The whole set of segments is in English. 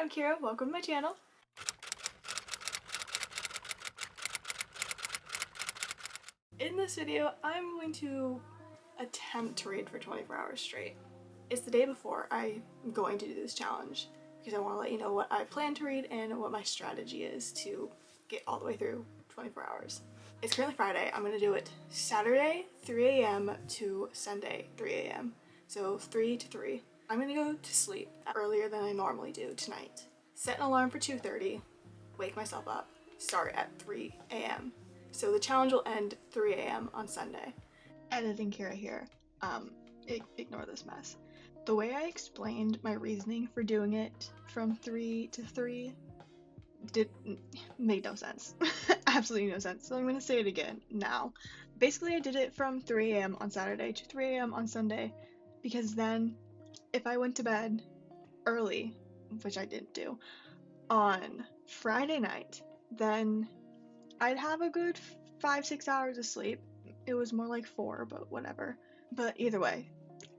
I'm Kira, welcome to my channel. In this video, I'm going to attempt to read for 24 hours straight. It's the day before I'm going to do this challenge because I want to let you know what I plan to read and what my strategy is to get all the way through 24 hours. It's currently Friday. I'm going to do it Saturday 3 a.m. to Sunday 3 a.m. So 3 to 3. I'm going to go to sleep earlier than I normally do tonight. Set an alarm for 2:30, wake myself up, start at 3 a.m. So the challenge will end 3 a.m. on Sunday. Editing Kira here. Ignore this mess. The way I explained my reasoning for doing it from 3 to 3 made no sense. Absolutely no sense. So I'm going to say it again now. Basically, I did it from 3 a.m. on Saturday to 3 a.m. on Sunday because then if I went to bed early, which I didn't do, on Friday night, then I'd have a good 5-6 hours of sleep. It was more like 4, but whatever. But either way,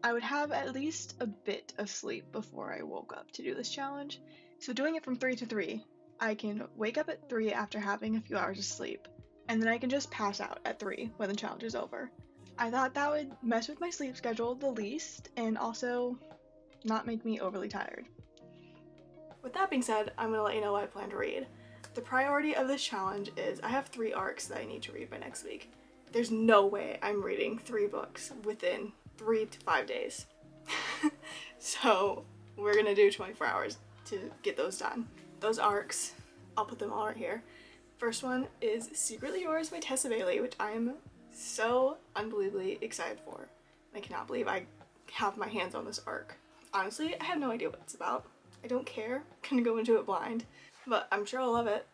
I would have at least a bit of sleep before I woke up to do this challenge. So doing it from 3 to 3, I can wake up at 3 after having a few hours of sleep, and then I can just pass out at 3 when the challenge is over. I thought that would mess with my sleep schedule the least, and also not make me overly tired. With that being said, I'm going to let you know what I plan to read. The priority of this challenge is I have 3 arcs that I need to read by next week. There's no way I'm reading 3 books within 3 to 5 days. So we're going to do 24 hours to get those done. Those arcs, I'll put them all right here. First one is Secretly Yours by Tessa Bailey, which I am so unbelievably excited for. I cannot believe I have my hands on this arc. Honestly, I have no idea what it's about. I don't care. I'm gonna go into it blind, but I'm sure I'll love it.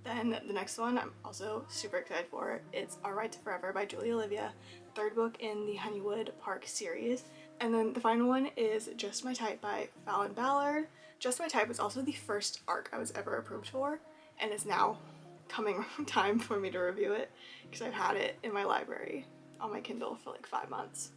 Then the next one I'm also super excited for. It's Our Right to Forever by Julie Olivia, 3rd book in the Honeywood Park series. And then the final one is Just My Type by Fallon Ballard. Just My Type was also the first arc I was ever approved for, and it's now coming time for me to review it because I've had it in my library on my Kindle for like 5 months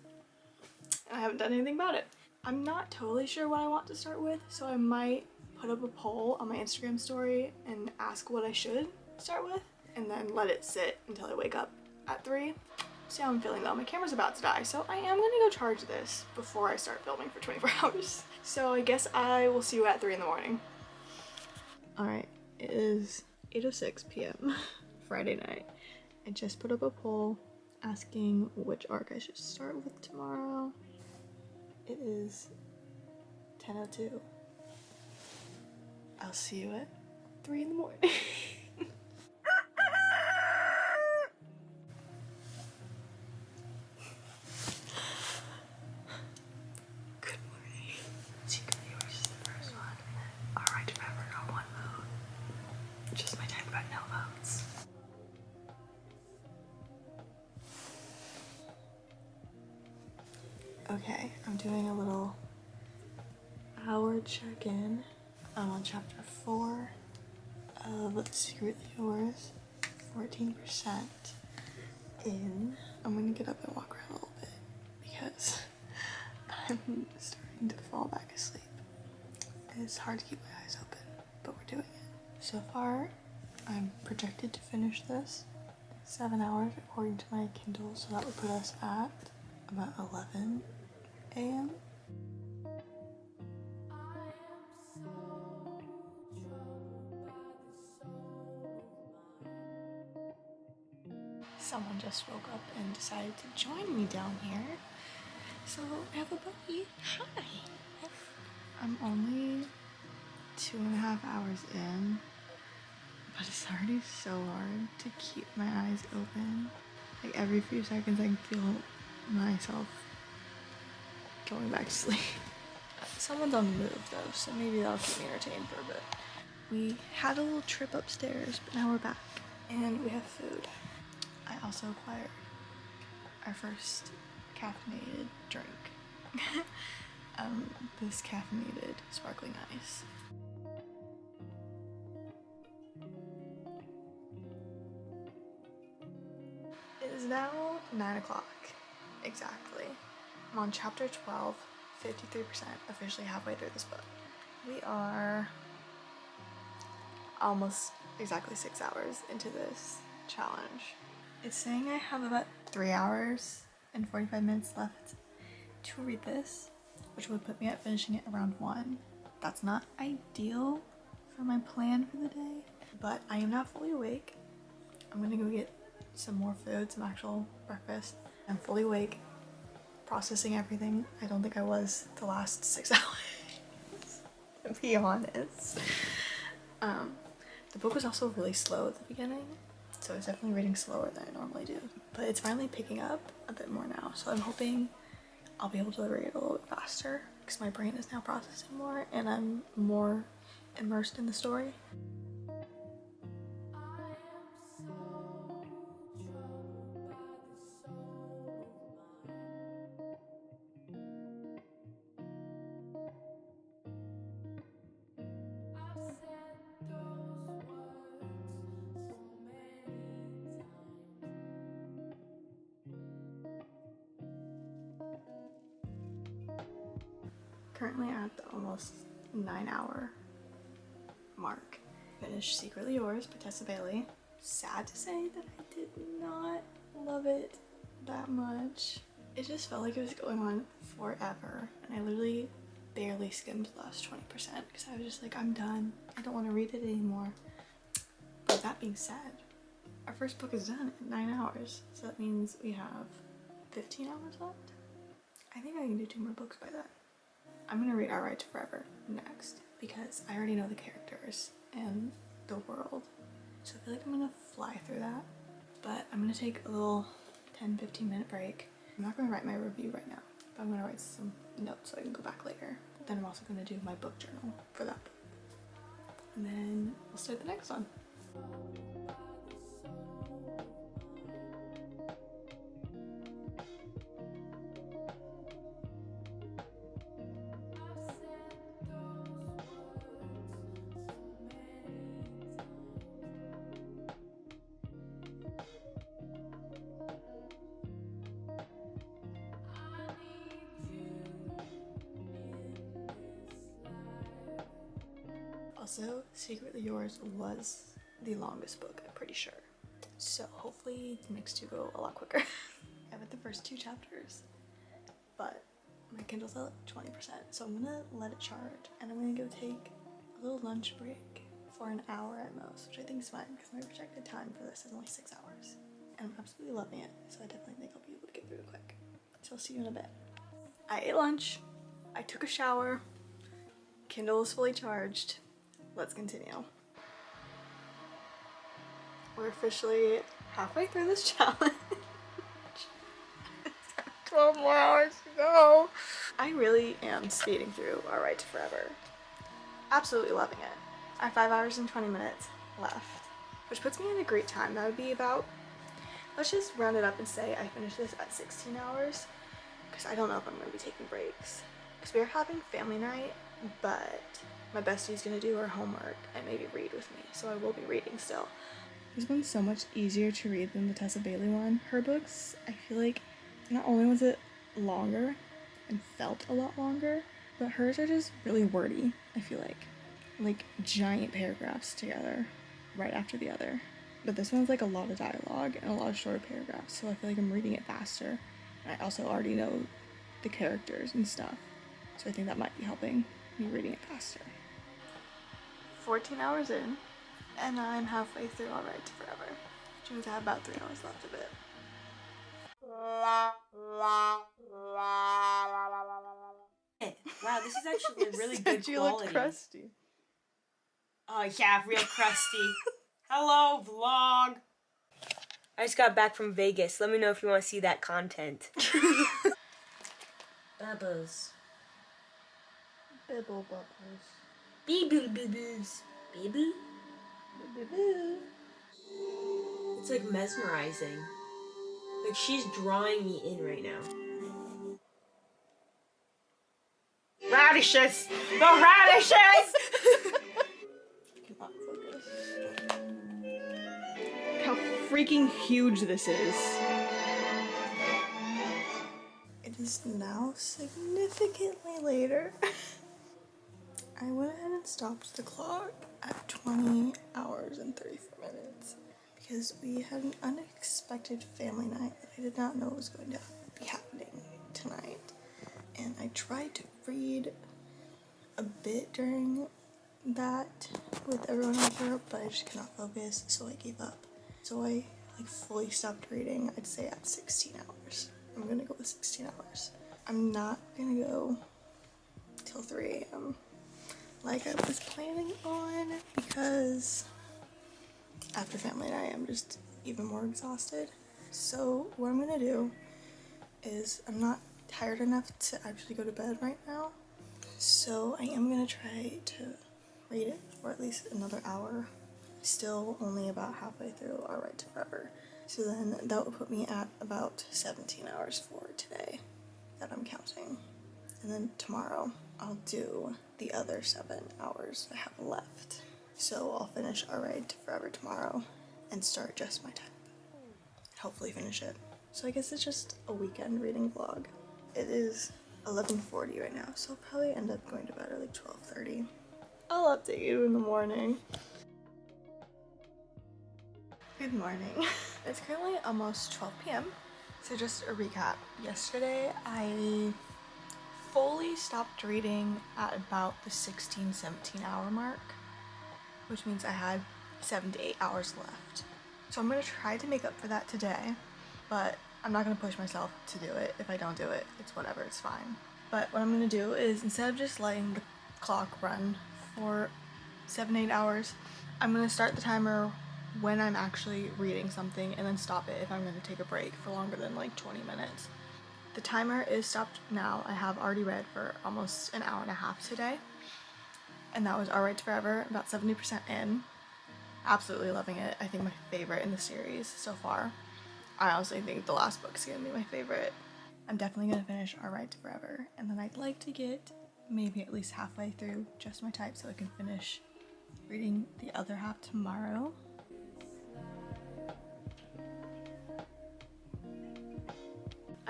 and I haven't done anything about it. I'm not totally sure what I want to start with, so I might put up a poll on my Instagram story and ask what I should start with, and then let it sit until I wake up at 3. See how I'm feeling though. My camera's about to die, so I am gonna go charge this before I start filming for 24 hours. So I guess I will see you at 3 in the morning. Alright, it is 8:06 p.m. Friday night. I just put up a poll asking which arc I should start with tomorrow. It is 10:02. I'll see you at 3 in the morning. Good morning. Secretly Yours is the first one. Our Right to Forever, not one vote. Just My Type about no votes. Okay, I'm doing a little hour check-in. I'm on chapter 4 of Secretly Yours, 14% in. I'm gonna get up and walk around a little bit because I'm starting to fall back asleep. It's hard to keep my eyes open, but we're doing it. So far, I'm projected to finish this in 7 hours according to my Kindle, so that would put us at about 11 a.m. Someone just woke up and decided to join me down here. So I have a buddy. Hi. I'm only 2.5 hours in, but it's already so hard to keep my eyes open. Like every few seconds I can feel myself going back to sleep. Someone's on the move though, so maybe that'll keep me entertained for a bit. We had a little trip upstairs, but now we're back and we have food. I also acquired our first caffeinated drink. This caffeinated sparkling ice. It is now 9 o'clock, exactly. I'm on chapter 12, 53%, officially halfway through this book. We are almost exactly 6 hours into this challenge. It's saying I have about 3 hours and 45 minutes left to read this, which would put me at finishing it around 1. That's not ideal for my plan for the day, but I am now fully awake. I'm gonna go get some more food, some actual breakfast. I'm fully awake, processing everything. I don't think I was the last 6 hours, to be honest. The book was also really slow at the beginning, so I was definitely reading slower than I normally do. But it's finally picking up a bit more now, so I'm hoping I'll be able to read a little bit faster because my brain is now processing more and I'm more immersed in the story. Currently at the almost 9-hour mark. Finished Secretly Yours by Tessa Bailey. Sad to say that I did not love it that much. It just felt like it was going on forever, and I literally barely skimmed the last 20% because I was just like, I'm done. I don't want to read it anymore. But that being said, our first book is done in 9 hours, so that means we have 15 hours left. I think I can do 2 more books by then. I'm gonna read Our Right to Forever next because I already know the characters and the world, so I feel like I'm gonna fly through that. But I'm gonna take a little 10-15 minute break. I'm not gonna write my review right now, but I'm gonna write some notes so I can go back later. Then I'm also gonna do my book journal for that book, and then we'll start the next one. Also, Secretly Yours was the longest book, I'm pretty sure. So hopefully the next 2 go a lot quicker. I read the first 2 chapters, but my Kindle's at 20%, so I'm gonna let it charge and I'm gonna go take a little lunch break for an hour at most, which I think is fine because my projected time for this is only 6 hours. And I'm absolutely loving it, so I definitely think I'll be able to get through it quick. So I'll see you in a bit. I ate lunch, I took a shower, Kindle is fully charged. Let's continue. We're officially halfway through this challenge. 12 more hours to go. I really am speeding through Our Right to Forever. Absolutely loving it. I have 5 hours and 20 minutes left, which puts me in a great time. That would be about, let's just round it up and say I finished this at 16 hours, because I don't know if I'm going to be taking breaks. Because we are having family night, but my bestie's going to do her homework and maybe read with me, so I will be reading still. This one's so much easier to read than the Tessa Bailey one. Her books, I feel like, not only was it longer and felt a lot longer, but hers are just really wordy, I feel like giant paragraphs together right after the other. But this one's like a lot of dialogue and a lot of shorter paragraphs, so I feel like I'm reading it faster. And I also already know the characters and stuff, so I think that might be helping me reading it faster. 14 hours in, and I'm halfway through All Right to Forever, which means I have about 3 hours left of it. Wow, this is actually really good quality. You look crusty. Oh yeah, real crusty. Hello, vlog. I just got back from Vegas. Let me know if you want to see that content. Bubbles. Bibble bubbles. Bee-boo boo-boos. Bee-boo? Boo-boo. It's like mesmerizing. Like she's drawing me in right now. Radishes! The radishes! Cannot focus. How freaking huge this is. It is now significantly later. I went ahead and stopped the clock at 20 hours and 34 minutes because we had an unexpected family night that I did not know was going to be happening tonight. And I tried to read a bit during that with everyone over, but I just could not focus, so I gave up. So I fully stopped reading, I'd say at 16 hours. I'm gonna go with 16 hours. I'm not gonna go till 3 a.m. like I was planning on, because after family night I'm just even more exhausted. So what I'm gonna do is, I'm not tired enough to actually go to bed right now, so I am gonna try to read it for at least another hour. Still only about halfway through Our Right to Forever. So then that would put me at about 17 hours for today that I'm counting. And then tomorrow I'll do the other 7 hours I have left. So I'll finish Our Right to Forever tomorrow and start Just My Type. Hopefully finish it. So I guess it's just a weekend reading vlog. It is 11:40 right now, so I'll probably end up going to bed at like 12:30. I'll update you in the morning. Good morning. It's currently almost 12 p.m. So just a recap. Yesterday I fully stopped reading at about the 16-17 hour mark, which means I had 7 to 8 hours left. So I'm gonna try to make up for that today, but I'm not gonna push myself to do it. If I don't do it, it's whatever, it's fine. But what I'm gonna do is, instead of just letting the clock run for 7-8 hours, I'm gonna start the timer when I'm actually reading something and then stop it if I'm gonna take a break for longer than like 20 minutes. The timer is stopped now. I have already read for almost an hour and a half today, and that was Our Right to Forever, about 70% in. Absolutely loving it. I think my favorite in the series so far. I honestly think the last book's gonna be my favorite. I'm definitely gonna finish Our Right to Forever, and then I'd like to get maybe at least halfway through Just My Type so I can finish reading the other half tomorrow.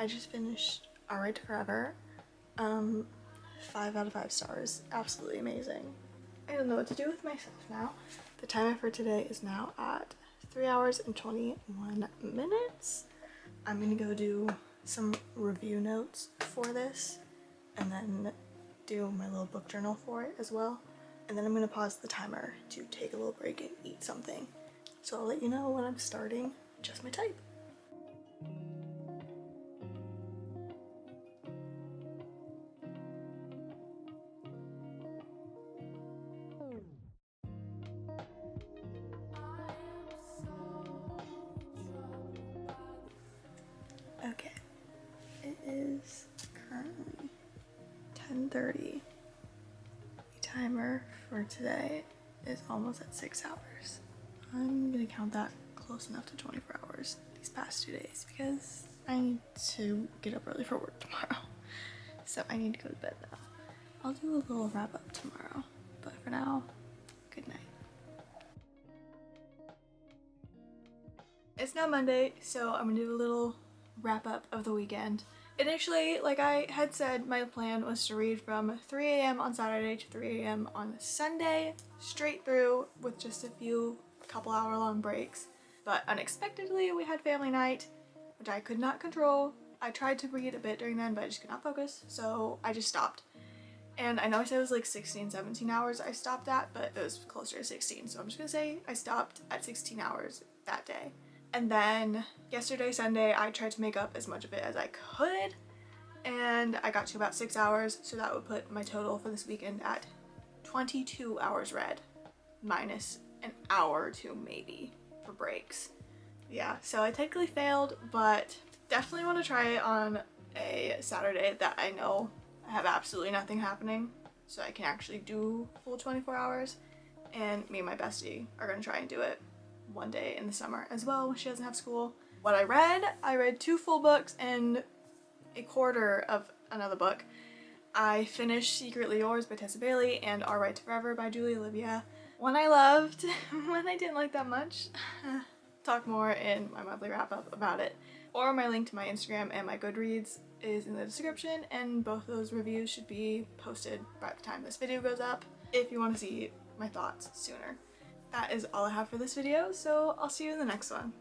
I just finished Our Right to Forever. 5 out of 5 stars. Absolutely amazing. I don't know what to do with myself now. The timer for today is now at 3 hours and 21 minutes. I'm gonna go do some review notes for this and then do my little book journal for it as well. And then I'm gonna pause the timer to take a little break and eat something. So I'll let you know when I'm starting Just My Type. Okay, it is currently 10:30. The timer for today is almost at 6 hours. I'm gonna count that close enough to 24 hours these past 2 days because I need to get up early for work tomorrow. So I need to go to bed now. I'll do a little wrap up tomorrow, but for now, good night. It's now Monday, so I'm gonna do a little wrap up of the weekend. Initially, like I had said, my plan was to read from 3 a.m. on Saturday to 3 a.m. on Sunday, straight through with just a couple hour long breaks. But unexpectedly, we had family night, which I could not control. I tried to read a bit during then, but I just could not focus, so I just stopped. And I know I said it was like 16, 17 hours I stopped at, but it was closer to 16, so I'm just gonna say I stopped at 16 hours that day. And then yesterday, Sunday, I tried to make up as much of it as I could, and I got to about 6 hours, so that would put my total for this weekend at 22 hours read, minus an hour or two maybe for breaks. Yeah, so I technically failed, but definitely want to try it on a Saturday that I know I have absolutely nothing happening, so I can actually do full 24 hours, and me and my bestie are going to try and do it one day in the summer as well when she doesn't have school. What I read 2 full books and a quarter of another book. I finished Secretly Yours by Tessa Bailey and Our Right to Forever by Julie Olivia. One I loved, one I didn't like that much. Talk more in my monthly wrap up about it. Or my link to my Instagram and my Goodreads is in the description, and both of those reviews should be posted by the time this video goes up. if you want to see my thoughts sooner. That is all I have for this video, so I'll see you in the next one.